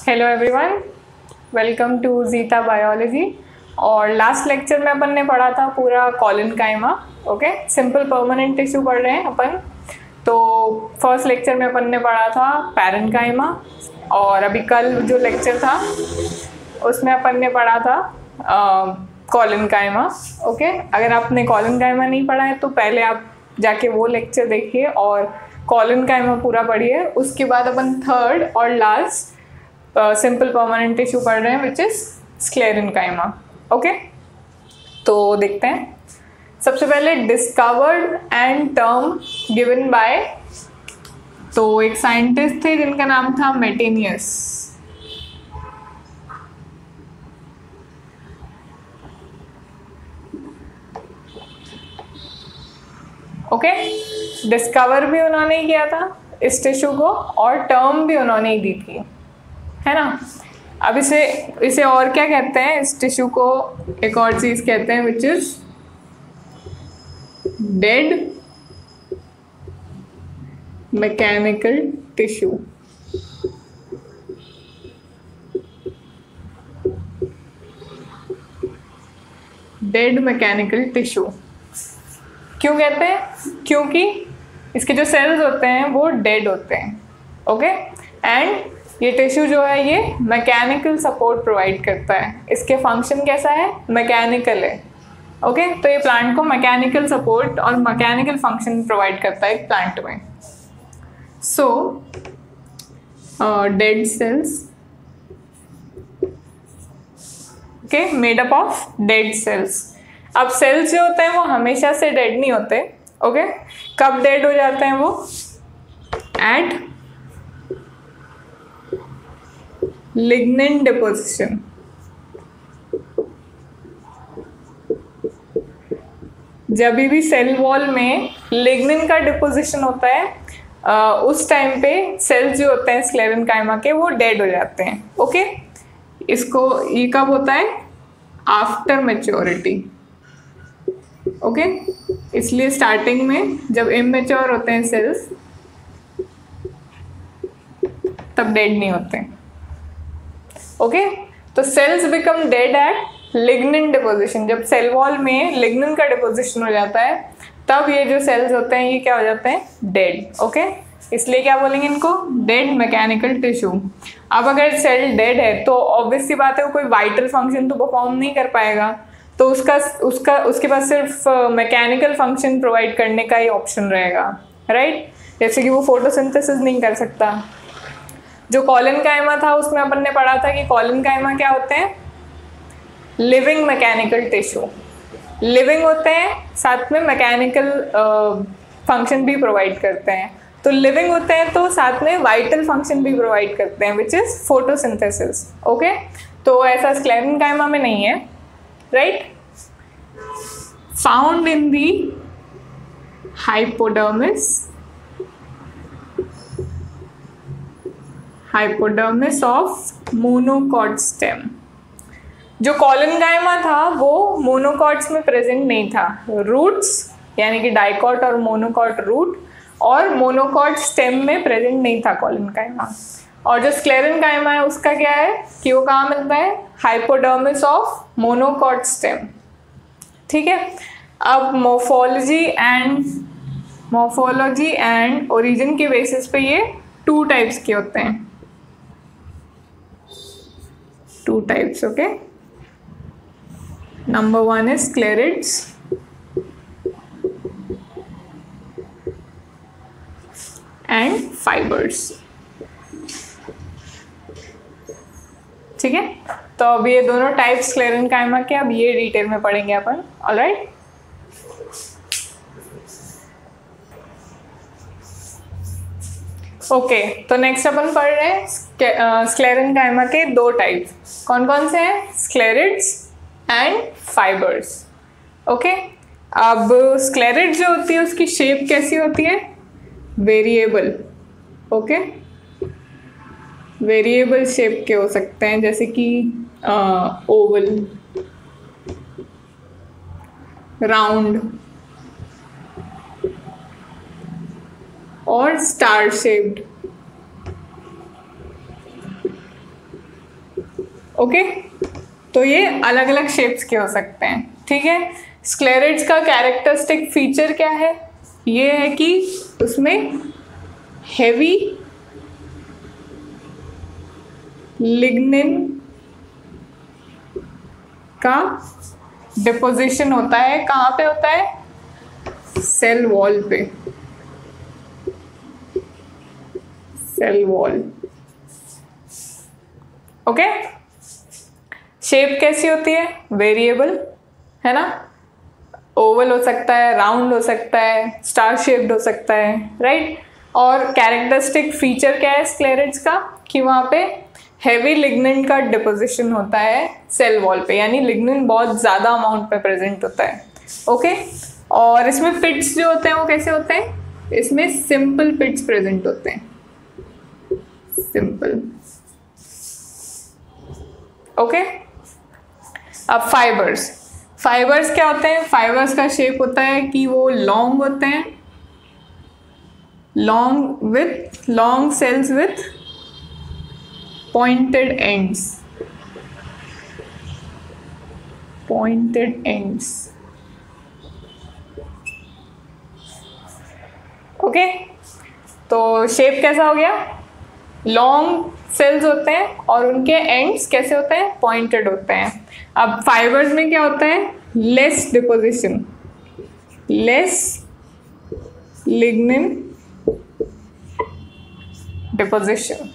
Hello everyone, welcome to जीता biology. और last lecture में अपन ने पढ़ा था पूरा कॉलिनकाइमा। ओके, सिंपल परमानेंट टिश्यू पढ़ रहे हैं अपन। तो फर्स्ट लेक्चर में अपन ने पढ़ा था पैरेन्काइमा, और अभी कल जो लेक्चर था उसमें अपन ने पढ़ा था कॉलिनकाइमा। ओके, अगर आपने कॉलिनकाइमा नहीं पढ़ा है तो पहले आप जाके वो लेक्चर देखिए और कॉलिनकाइमा पूरा पढ़िए। उसके बाद अपन थर्ड और लास्ट सिंपल परमानेंट टिश्यू पढ़ रहे हैं विच इज स्क्लेरेन्काइमा। ओके, तो देखते हैं। सबसे पहले discovered and term given by, तो एक साइंटिस्ट थे जिनका नाम था मेटेनियस। ओके, डिस्कवर भी उन्होंने ही किया था इस टिश्यू को और टर्म भी उन्होंने ही दी थी, है ना। अब इसे और क्या कहते हैं, इस टिश्यू को एक और चीज कहते हैं which is dead mechanical tissue. Dead mechanical tissue क्यों कहते हैं? क्योंकि इसके जो सेल्स होते हैं वो डेड होते हैं। ओके, एंड ये टिश्यू जो है ये मैकेनिकल सपोर्ट प्रोवाइड करता है। इसके फंक्शन कैसा है? मैकेनिकल है। ओके, तो ये प्लांट को मैकेनिकल सपोर्ट और मैकेनिकल फंक्शन प्रोवाइड करता है एक प्लांट में। So dead cells, okay, made up of dead cells. अब सेल्स जो होते हैं वो हमेशा से डेड नहीं होते। ओके, कब डेड हो जाते हैं वो? At lignin deposition. जब भी सेल वॉल में लिग्निन का डिपोजिशन होता है उस टाइम पे सेल्स जो होते हैं स्क्लेरेन्काइमा के वो डेड हो जाते हैं। ओके, इसको ये कब होता है? After maturity. ओके, इसलिए स्टार्टिंग में जब इमेच्योर होते हैं सेल्स तब डेड नहीं होते। ओके, तो sales become dead eight lignin deposition. जब सेल वॉल में लिग्निन का डिपोजिशन हो जाता है तब ये जो सेल्स होते हैं ये क्या हो जाते हैं? डेड। ओके, इसलिए क्या बोलेंगे इनको? Dead mechanical tissue. अब अगर सेल डेड है तो ऑब्वियस सी बात है वो कोई वाइटल फंक्शन तो परफॉर्म नहीं कर पाएगा, तो उसके पास सिर्फ मैकेनिकल फंक्शन प्रोवाइड करने का ही ऑप्शन रहेगा, राइट। जैसे कि वो फोटोसिंथेसिस नहीं कर सकता। जो कॉलिनकाइमा था उसमें अपन ने पढ़ा था कि कॉलिनकाइमा क्या होते हैं? Living mechanical tissue. लिविंग होते हैं, साथ में मैकेनिकल फंक्शन भी प्रोवाइड करते हैं। तो लिविंग होते हैं तो साथ में वाइटल फंक्शन भी प्रोवाइड करते हैं विच इज फोटोसिंथेसिस। ओके, तो ऐसा स्क्लेरेन्काइमा में नहीं है, right. Found in the hypodermis of monocot stem. जो कॉलिनकाइमा था वो मोनोकॉट्स में प्रेजेंट नहीं था। रूट्स यानी कि डाइकॉट और मोनोकॉट रूट और मोनोकॉट स्टेम में प्रेजेंट नहीं था कॉलिनकाइमा। और जो स्क्लेरेन्काइमा है उसका क्या है कि वो कहाँ मिलता है? Hypodermis of monocot stem. ठीक है, अब मोर्फोलॉजी एंड ओरिजिन के बेसिस पे ये टू टाइप्स के होते हैं। Two types, okay. Number one is sclereids and fibres. ठीक है, तो अब ये दोनों टाइप्स स्क्लेरेन्काइमा के अब ये डिटेल में पढ़ेंगे अपन। ऑलराइट, ओके, तो नेक्स्ट अपन पढ़ रहे हैं स्क्लेरेन्काइमा के दो टाइप्स। कौन कौन से हैं? स्क्लेरिड्स एंड फाइबर्स। ओके, अब स्क्लेरिड जो होती है उसकी शेप कैसी होती है? वेरिएबल। ओके, वेरिएबल शेप के हो सकते हैं, जैसे कि ओवल, राउंड और स्टार शेप्ड। ओके, तो ये अलग अलग शेप्स के हो सकते हैं, ठीक है। स्क्लेरिड्स का कैरेक्टरिस्टिक फीचर क्या है? ये है कि उसमें हेवी लिग्निन का डिपोजिशन होता है। कहाँ पे होता है? सेल वॉल पे, सेल वॉल। ओके, शेप कैसी होती है? वेरिएबल है ना, ओवल हो सकता है, राउंड हो सकता है, स्टार शेप्ड हो सकता है, राइट। और कैरेक्टरिस्टिक फीचर क्या है स्क्लेरिड्स का? कि वहाँ पे हैवी लिग्निन का डिपोजिशन होता है सेल वॉल पे, यानी लिग्निन बहुत ज़्यादा अमाउंट में प्रेजेंट होता है। ओके, और इसमें पिट्स जो होते हैं वो कैसे होते हैं? इसमें सिंपल पिट्स प्रेजेंट होते हैं, सिंपल। ओके, अब फाइबर्स, फाइबर्स क्या होते हैं? फाइबर्स का शेप होता है कि वो लॉन्ग होते हैं, long cells with pointed ends, okay. तो शेप कैसा हो गया? लॉन्ग सेल्स होते हैं और उनके एंड्स कैसे होते हैं? पॉइंटेड होते हैं। अब फाइबर्स में क्या होता है? Less deposition, less lignin deposition,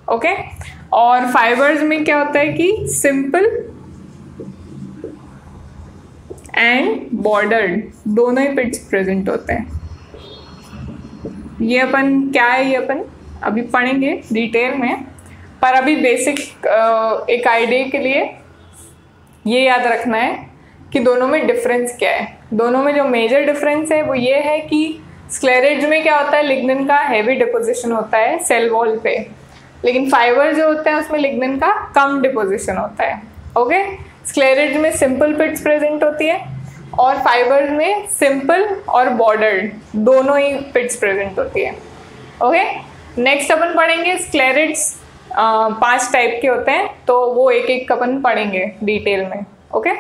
okay. और फाइबर्स में क्या होता है कि सिंपल एंड बॉर्डर्ड, दोनों ही पिट्स प्रेजेंट होते हैं। ये अपन क्या है, ये अपन अभी पढ़ेंगे डिटेल में, पर अभी बेसिक एक आइडिया के लिए ये याद रखना है कि दोनों में डिफरेंस क्या है। दोनों में जो मेजर डिफरेंस है वो ये है कि स्क्लेरिड्स में क्या होता है? लिग्निन का हैवी डिपोजिशन होता है सेल वॉल पे, लेकिन फाइबर जो होते हैं उसमें लिग्निन का कम डिपोजिशन होता है। ओके, स्क्लेरिड्स में सिंपल पिट्स प्रेजेंट होती है और फाइबर्स में सिंपल और बॉर्डर्ड दोनों ही पिट्स प्रेजेंट होती है। ओके, नेक्स्ट अपन पढ़ेंगे स्क्लेरिड्स 5 टाइप के होते हैं, तो वो एक एक अपन पढ़ेंगे डिटेल में। ओके,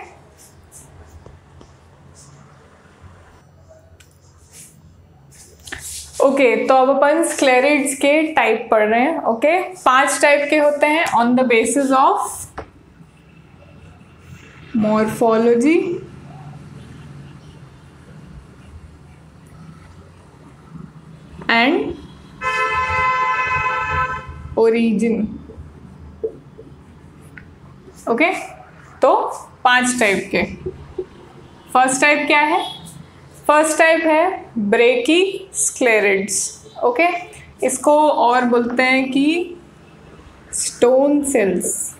ओके, तो अब अपन स्क्लेरिड्स के टाइप पढ़ रहे हैं। ओके, 5 टाइप के होते हैं on the basis of morphology, and origin. Okay, तो 5 टाइप के। फर्स्ट टाइप क्या है? फर्स्ट टाइप है ब्रेकी स्क्लेरिड्स। ओके, इसको और बोलते हैं कि स्टोन सेल्स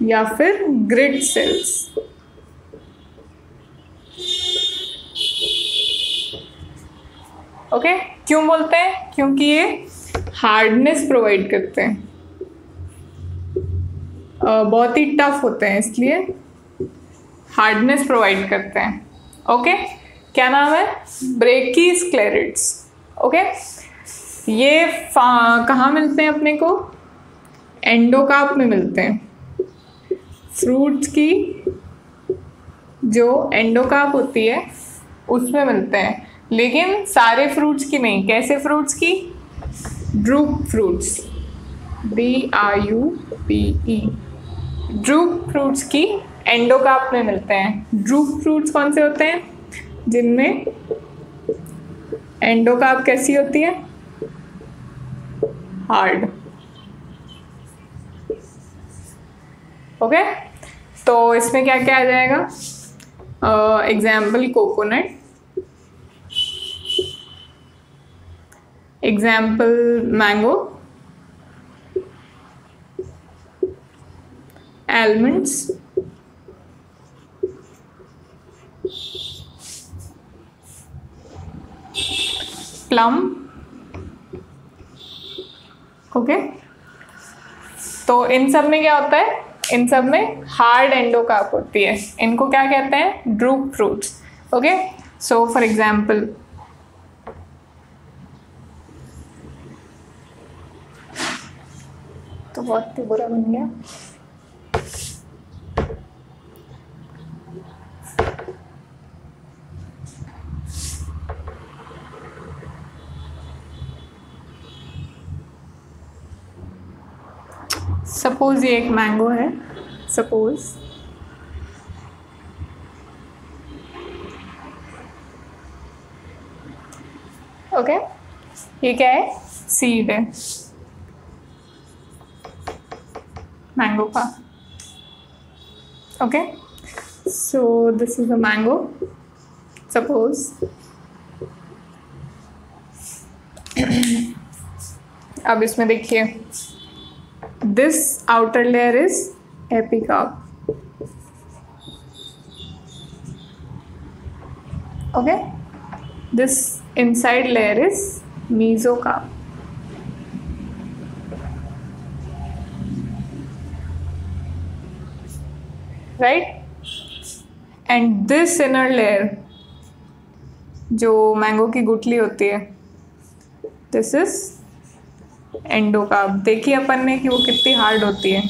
या फिर ग्रिड सेल्स। ओके, क्यों बोलते हैं? क्योंकि ये हार्डनेस प्रोवाइड करते हैं, बहुत ही टफ होते हैं, इसलिए हार्डनेस प्रोवाइड करते हैं। ओके, क्या नाम है? ब्रेकी स्क्लेरिड्स। ओके, ये कहाँ मिलते हैं अपने को? एंडोकार्प में मिलते हैं। फ्रूट्स की जो एंडोकार्प होती है उसमें मिलते हैं, लेकिन सारे फ्रूट्स की नहीं। कैसे फ्रूट्स की? Drupe fruits, DRUPE, drupe fruits की एंडोकार्प में मिलते हैं। ड्रूप फ्रूट्स कौन से होते हैं? जिनमें एंडोकार्प कैसी होती है? हार्ड। ओके, तो इसमें क्या क्या आ जाएगा? Example coconut, example mango, almonds, plum। Okay, तो इन सब में क्या होता है? इन सब में हार्ड एंडोकार्प होती है। इनको क्या कहते हैं? Drupe fruits. Okay, so for example तो बहुत ही बुरा बन गया। सपोज ये एक मैंगो है, सपोज ओके, ये क्या है, सीड है मैंगो का। Okay, so this is a mango suppose. अब इसमें देखिए, this outer layer is epicarp, okay, this inside layer is mesocarp, right, and this inner layer जो मैंगो की गुठली होती है, this is एंडोकार्प। देखिए अपन ने कि वो कितनी हार्ड होती है।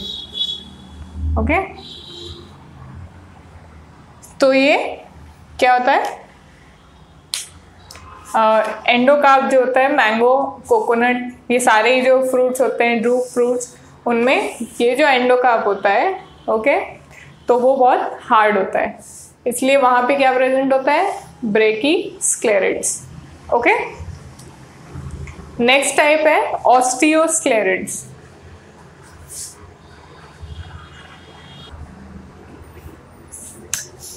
ओके, तो ये क्या होता है, एंडोकार्प जो होता है, मैंगो, कोकोनट, ये सारे जो फ्रूट्स होते हैं, ड्रू फ्रूट्स, उनमें ये जो एंडोकार्प होता है, ओके, तो वो बहुत हार्ड होता है, इसलिए वहाँ पे क्या प्रेजेंट होता है, ब्रेकी स्क्लेरिड्स। ओके, नेक्स्ट टाइप है ऑस्टियोस्क्लेरिड्स।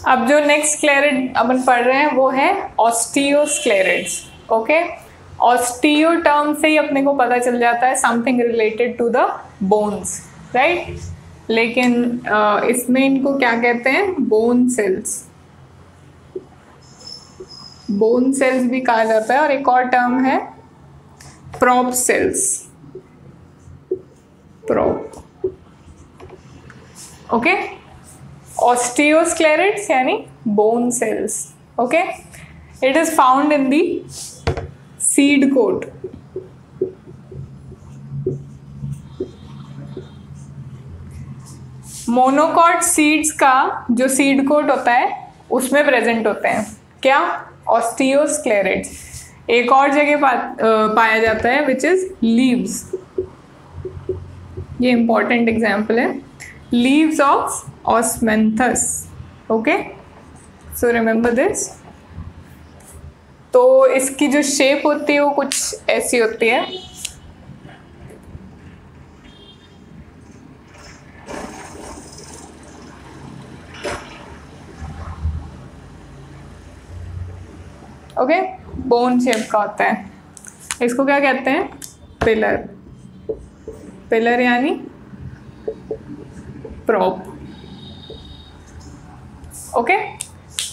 अब जो नेक्स्ट स्क्लेरिड अपन पढ़ रहे हैं वो है ऑस्टियोस्क्लेरिड्स। ओके, ऑस्टियो टर्म से ही अपने को पता चल जाता है something related to the bones, right, लेकिन इसमें इनको क्या कहते हैं, बोन सेल्स, बोन सेल्स भी कहा जाता है, और एक और टर्म है prop cells, prop. Okay, osteosclereids यानी bone cells. Okay, it is found in the seed coat. Monocot seeds का जो सीड कोट होता है उसमें प्रेजेंट होते हैं क्या, ऑस्टियोस्क्लेरिड्स। एक और जगह पाया जाता है विच इज लीव्स, ये इंपॉर्टेंट एग्जाम्पल है, leaves of Osmanthus. Okay, so remember this. तो इसकी जो शेप होती है वो कुछ ऐसी होती है, ओके, बोन शेप का होता है। इसको क्या कहते हैं, पिलर, पिलर यानी प्रोप। ओके,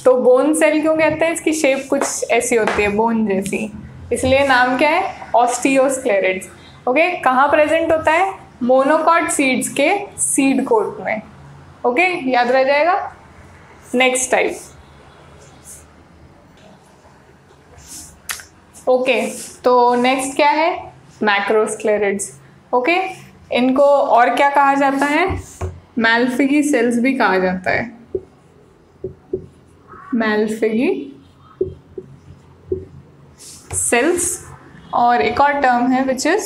तो बोन सेल क्यों कहते हैं, इसकी शेप कुछ ऐसी होती है, बोन जैसी, इसलिए नाम क्या है, ऑस्टियोस्क्लेरिड्स। ओके, कहाँ प्रेजेंट होता है, मोनोकॉट सीड्स के सीड कोट में। ओके, याद रह जाएगा। नेक्स्ट टाइप, ओके, तो नेक्स्ट क्या है, मैक्रोस्क्लेरिड्स। ओके, इनको और क्या कहा जाता है, मैल्फिगी सेल्स भी कहा जाता है, मैल्फिगी सेल्स, और एक और टर्म है which is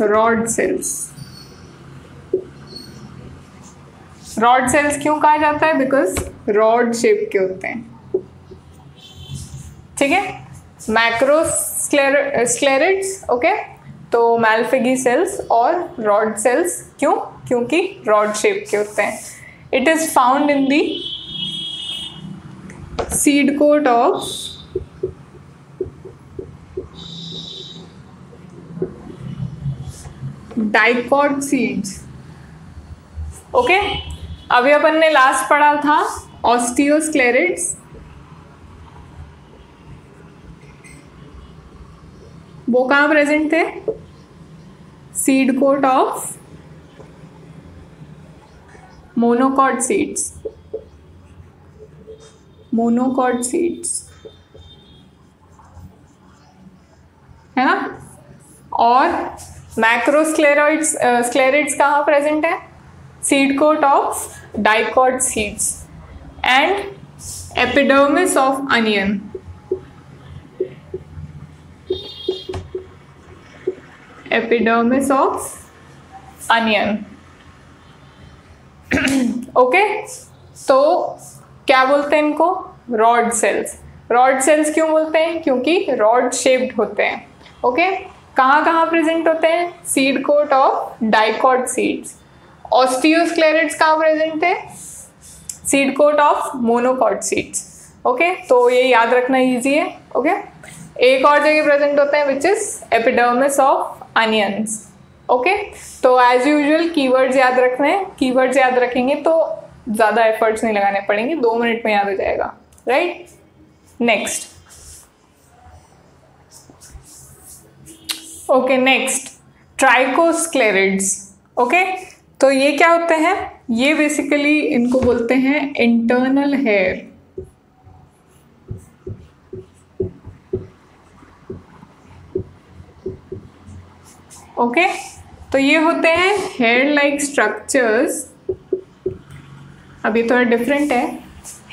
rod sales. Rod cells क्यों कहा जाता है, बिकॉज रॉड शेप के होते हैं। ठीक है, मैक्रोस्क्लेरिड्स। ओके, तो मैल्फिगी सेल्स और रॉड सेल्स, क्यों, क्योंकि रॉड शेप के होते हैं। It is found in the seed coat of dicot seeds. Okay, अभी अपन ने लास्ट पढ़ा था ऑस्टियोस्क्लेरिड्स, वो कहाँ प्रेजेंट थे, seed coat of monocot seeds, monocot seeds है ना, और मैक्रोस्क्लेरॉइड्स स्क्लेरिड्स कहाँ प्रेजेंट है? Seed coat of dicot seeds and epidermis of onion. Epidermis of onion. Okay, तो क्या बोलते हैं इनको? Rod sales. रॉड सेल्स क्यों बोलते हैं? क्योंकि रॉड शेप्ड होते हैं। ओके, कहाँ कहाँ प्रेजेंट होते हैं? Seed coat of dicot seeds. Osteosclereids कहाँ प्रेजेंट है? Seed coat of monocot seeds. Okay, तो ये याद रखना इजी है। ओके, एक और जगह प्रेजेंट होते हैं which is epidermis of onions. Okay, तो एज यूजुअल कीवर्ड्स याद रखना है। कीवर्ड्स याद रखेंगे तो ज़्यादा एफर्ट्स नहीं लगाने पड़ेंगे, 2 मिनट में याद हो जाएगा, right. Next, okay, next trichosclereids. Okay, तो ये क्या होते हैं? ये बेसिकली इनको बोलते हैं इंटरनल हेयर। ओके, तो ये होते हैं हेयर लाइक स्ट्रक्चर्स। अभी थोड़ा डिफरेंट है।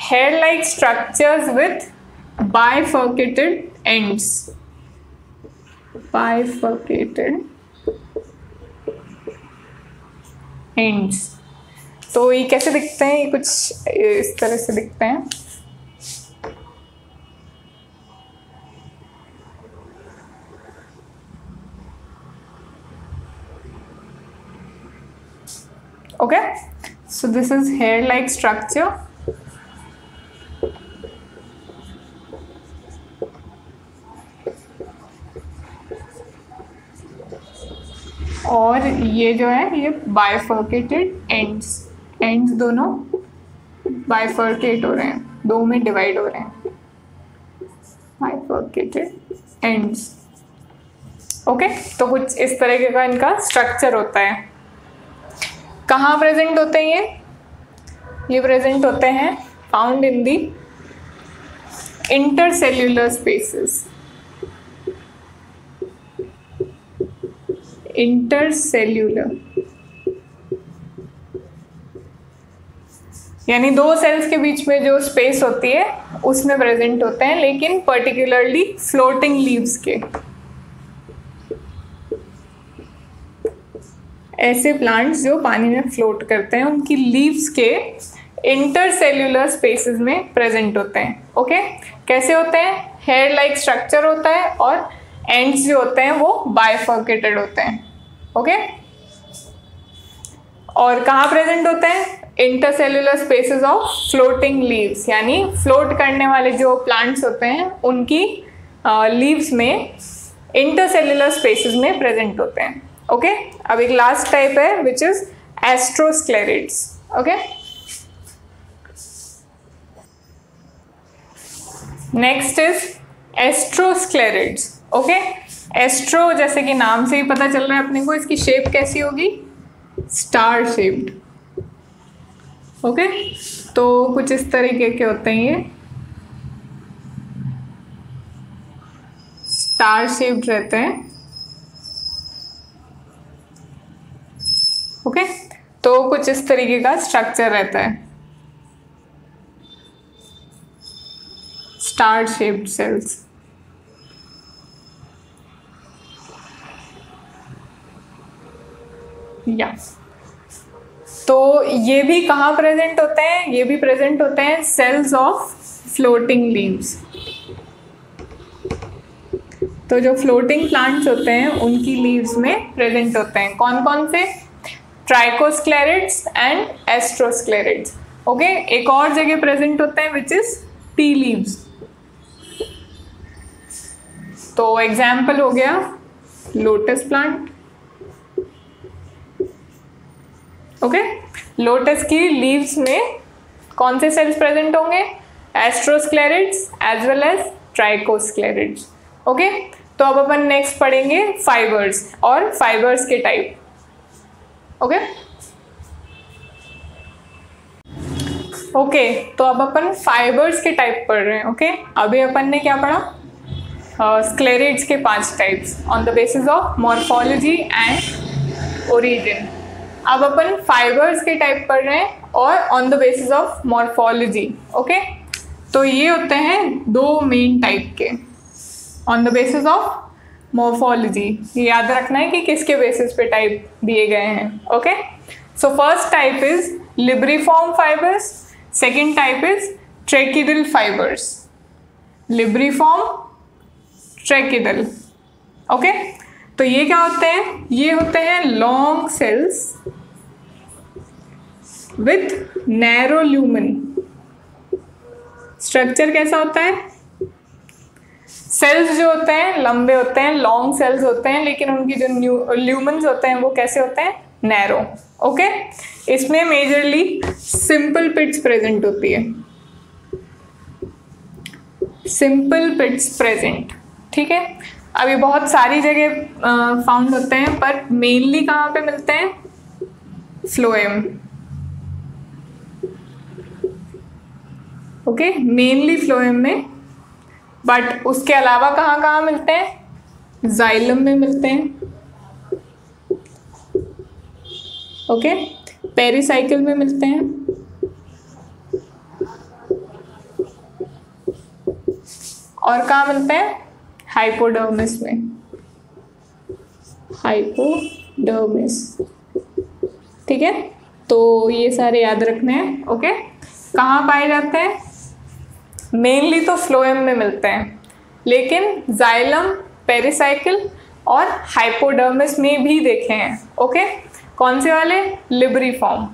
Hair like structures with bifurcated ends. Bifurcated ends. तो ये कैसे दिखते हैं? ये कुछ इस तरह से दिखते हैं। Okay, so this is hair like structure. और ये जो है ये बाइफर्केटेड एंड्स। एंड्स दोनों बाइफर्केट हो रहे हैं, 2 में डिवाइड हो रहे हैं। Bifurcated ends. ओके, तो कुछ इस तरीके का इनका स्ट्रक्चर होता है। कहाँ प्रेजेंट होते हैं ये प्रेजेंट होते हैं found in the intercellular spaces. Intercellular यानी 2 सेल्स के बीच में जो स्पेस होती है उसमें प्रेजेंट होते हैं, लेकिन पर्टिकुलरली फ्लोटिंग लीव्स के। ऐसे प्लांट्स जो पानी में फ्लोट करते हैं उनकी लीव्स के इंटरसेल्यूलर स्पेसेस में प्रेजेंट होते हैं। ओके, कैसे होते हैं? हेयर लाइक स्ट्रक्चर होता है और एंड्स जो होते हैं वो बाइफर्केटेड होते हैं। ओके, और कहाँ प्रेजेंट होते हैं? Intercellular spaces of floating leaves, यानी फ्लोट करने वाले जो प्लांट्स होते हैं उनकी लीव्स में इंटरसेल्यूलर स्पेसेस में प्रेजेंट होते हैं। ओके, अब एक लास्ट टाइप है which is astrosclereids. Okay, next is astrosclereids. Okay, astro जैसे कि नाम से ही पता चल रहा है अपने को, इसकी शेप कैसी होगी? Star shaped. ओके, तो कुछ इस तरीके के होते हैं ये, स्टार शेप्ड रहते हैं। ओके, तो कुछ इस तरीके का स्ट्रक्चर रहता है, स्टार शेप्ड सेल्स। या तो ये भी कहाँ प्रेजेंट होते हैं? ये भी प्रेजेंट होते हैं सेल्स ऑफ फ्लोटिंग लीव्स। तो जो फ्लोटिंग प्लांट्स होते हैं उनकी लीव्स में प्रेजेंट होते हैं। कौन कौन से? ट्राइकोस्क्लेरिड्स एंड एस्ट्रोस्क्लेरिड्स। ओके, एक और जगह प्रेजेंट होते हैं विच इज टी लीव्स। तो एग्जाम्पल हो गया लोटस प्लांट। ओके, लोटस की लीव्स में कौन से सेल्स प्रेजेंट होंगे? एस्ट्रोस्क्लेरिड्स एज वेल एज ट्राइकोस्क्लेरिड्स। ओके, तो अब अपन नेक्स्ट पढ़ेंगे फाइबर्स और फाइबर्स के टाइप। ओके ओके, तो अब अपन फाइबर्स के टाइप पढ़ रहे हैं। ओके, अभी अपन ने क्या पढ़ा? स्क्लेरेट्स के 5 types on the basis of morphology and origin. अब अपन फाइबर्स के टाइप पढ़ रहे हैं और on the basis of morphology. Okay, तो ये होते हैं 2 मेन टाइप के on the basis of morphology. ये याद रखना है कि किसके बेसिस पे टाइप दिए गए हैं। Okay, so first type is libriform fibers, second type is tracheidal fibers. Libriform, tracheidal. Okay, तो ये क्या होते हैं? ये होते हैं long cells with narrow lumen. Structure कैसा होता है? सेल्स जो होते हैं लंबे होते हैं, लॉन्ग सेल्स होते हैं, लेकिन उनकी जो ल्यूमन्स होते हैं वो कैसे होते हैं? नैरो। ओके, इसमें मेजरली सिंपल पिट्स प्रेजेंट होती है, सिंपल पिट्स प्रेजेंट। ठीक है, अभी बहुत सारी जगह फाउंड होते हैं, पर मेनली कहाँ पे मिलते हैं? फ्लोएम। ओके, मेनली फ्लोएम में, बट उसके अलावा कहाँ कहाँ मिलते हैं? जाइलम में मिलते हैं। ओके, पेरिसाइकिल में मिलते हैं, और कहाँ मिलते हैं? हाइपोडर्मिस में। हाइपोडर्मिस। ठीक है, तो ये सारे याद रखने हैं। ओके, कहाँ पाए जाते हैं? मेनली तो फ्लोएम में मिलते हैं, लेकिन जाइलम, पेरिसाइकिल और हाइपोडर्मिस में भी देखे हैं। ओके, कौन से वाले? लिब्रिफॉर्म।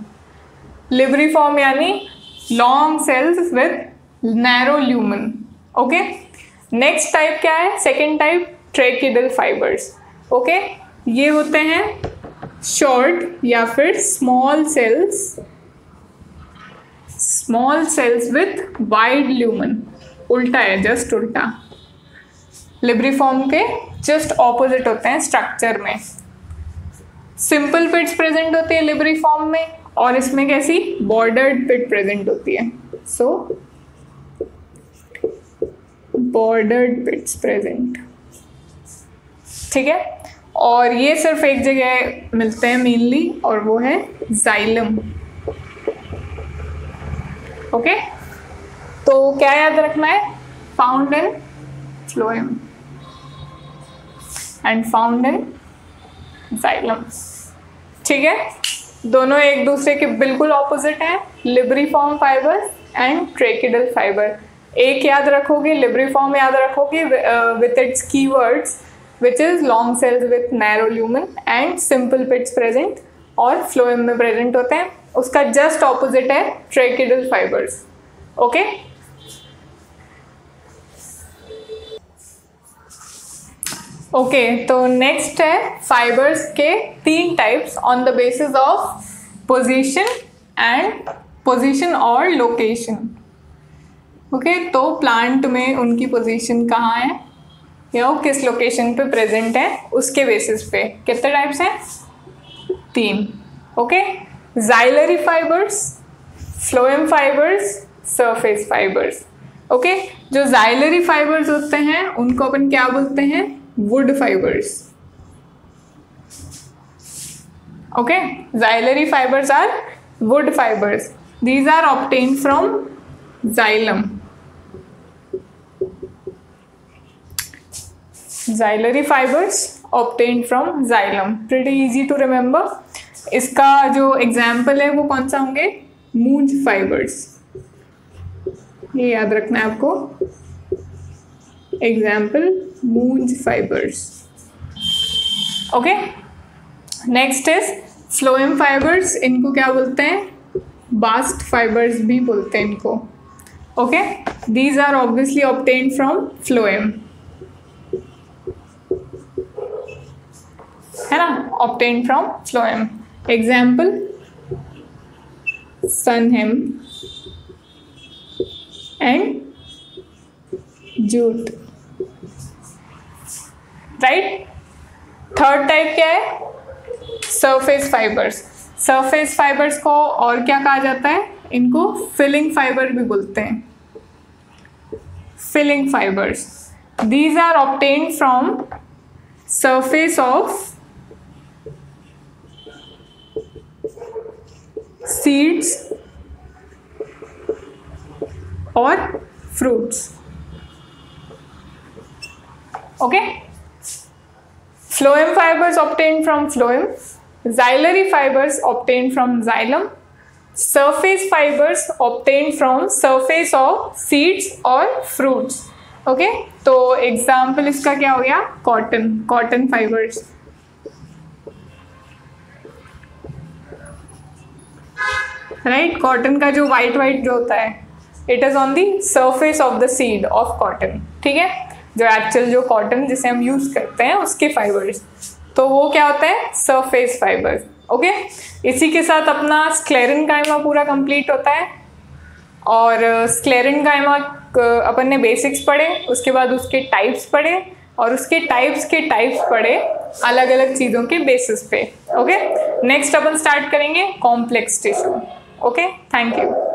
लिब्रिफॉर्म यानी long cells with narrow lumen. Okay, next type क्या है? Second type tracheidal fibers. Okay, ये होते हैं शॉर्ट या फिर small cells with wide lumen. उल्टा है, जस्ट उल्टा। लिब्रिफॉर्म के जस्ट ऑपोजिट होते हैं स्ट्रक्चर में। सिंपल पिट्स प्रेजेंट होती है लिब्रिफॉर्म में, और इसमें कैसी? बॉर्डर्ड पिट प्रेजेंट होती है। सो बॉर्डर्ड पिट्स प्रेजेंट। ठीक है, और ये सिर्फ एक जगह मिलते हैं मेनली, और वो है जाइलम। ओके, तो क्या याद रखना है? Found in phloem and found in xylem. ठीक है, दोनों एक दूसरे के बिल्कुल ऑपोजिट हैं, लिब्रिफॉर्म फाइबर एंड ट्रेकिडल फाइबर। एक याद रखोगे, लिब्रिफॉर्म याद रखोगे with its keywords which is long cells with narrow lumen and simple pits present, और फ्लोएम में प्रेजेंट होते हैं। उसका जस्ट ऑपोजिट है ट्रेकिडल फाइबर्स। ओके, ओके, तो नेक्स्ट है फाइबर्स के 3 types on the basis of position और लोकेशन। ओके, तो प्लांट में उनकी पोजीशन कहाँ है या वो किस लोकेशन पे प्रेजेंट है, उसके बेसिस पे कितने टाइप्स हैं? 3। Okay, xylary fibers, phloem fibers, surface fibers. Okay, जो जाइलरी फाइबर्स होते हैं उनको अपन क्या बोलते हैं? Wood fibers. Okay, xylary fibers are wood fibers. These are obtained from xylem. Xylem fibers obtained from xylem, pretty easy to remember। इसका जो एग्जाम्पल है वो कौन सा होंगे? मूंज फाइबर्स। ये याद रखना है आपको, एग्जाम्पल मूंज fibres. Okay, next is phloem fibres. इनको क्या बोलते हैं? बास्ट फाइबर्स भी बोलते हैं इनको। Okay, these are obviously obtained from phloem, है ना, obtained from phloem. Example sunn hemp and jute. Right, third type क्या है? Surface fibres. सरफेस फाइबर्स को और क्या कहा जाता है? इनको फिलिंग फाइबर भी बोलते हैं। Filling fibres. These are obtained from surface of seeds or fruits. Okay, phloem fibers obtained from phloem, xylem fibers obtained from xylem, surface fibers obtained from surface of seeds or fruits. Okay, तो example इसका क्या हो गया? Cotton fibres, right? Cotton का जो white जो होता है, it is on the surface of the seed of cotton, ठीक है? जो एक्चुअल जो कॉटन जिसे हम यूज करते हैं उसके फाइबर्स, तो वो क्या होता है? Surface fibers. ओके, इसी के साथ अपना स्क्लेरेन्काइमा पूरा कंप्लीट होता है। और स्क्लेरेन्काइमा अपन ने बेसिक्स पढ़े, उसके बाद उसके टाइप्स पढ़े, और उसके टाइप्स के टाइप्स पढ़े अलग अलग चीज़ों के बेसिस पे। ओके, नेक्स्ट अपन स्टार्ट करेंगे complex tissue. Okay, thank you.